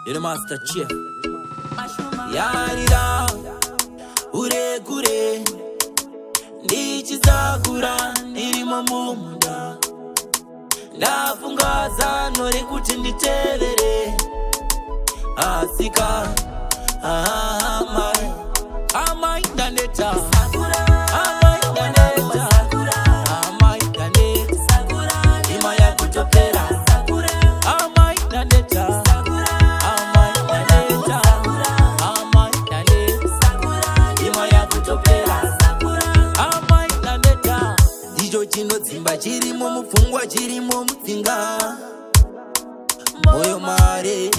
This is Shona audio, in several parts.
You're the master chief. Yarira ure kure ndichizakura ndirimo mumunda ndafunga zano rekuti nditevere asika amai ndaneta amai ndaneta amai ndaneta ima ya kutopera amai ndaneta amai ndaneta amai ndaneta ima ya kutopera amai ndaneta ndicho chinodzimba chirimo mupfungwa chirimo mutsinga moyo mare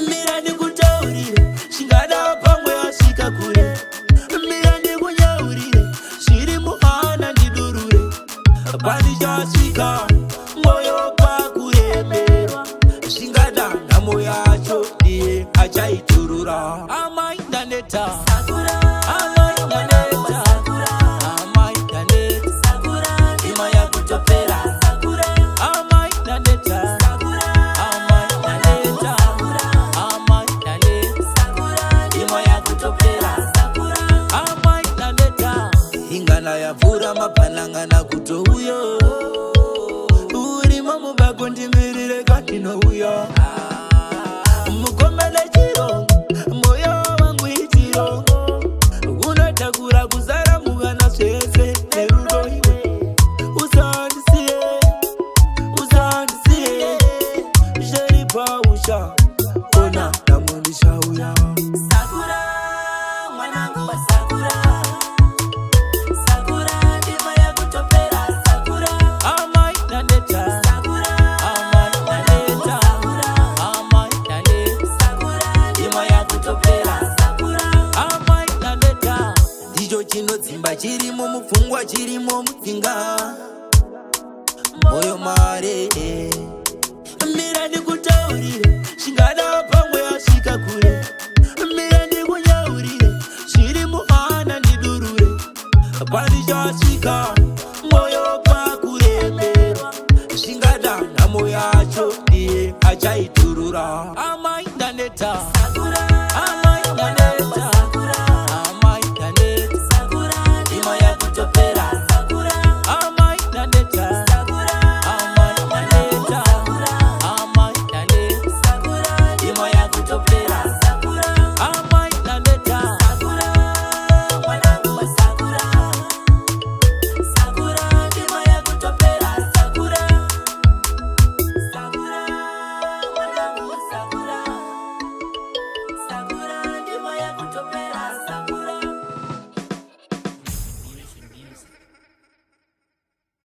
mira ndikutaurire chingada pamwe asvika kure mira ndikunyaurire zviri muhana ndidurure pandichasvika moyo pakuremerwa zvingada nhamo yacho ndiye achaiturura amai ndaneta amai ndaneta amai ndaneta ima yakutopera amai ndaneta amai ndaneta amai ndaneta ima yakutopera amai ndaneta ingana yavhura mabhanangana kutouyo urimo mubako ndimirire kandinouya mukomana chirongo moyo wangu ichirongo unotakura kuzara muvana zvese nerudo iwe usandisiye usandisiye zveri pausha ona namwe ndichauya sakura mwanangu wasakura sakura ndima yakutopera sakura amai ndaneta amai ndaneta amai ndaneta ndima yakutopera amai ndaneta ndicho chinodzimba chirimo mupfungwa chirimo mutsinga moyo mare mira ndikutaurire chingada pamwe asvika kure mira ndikunyaurire zviri muhana ndidurure pandichasvika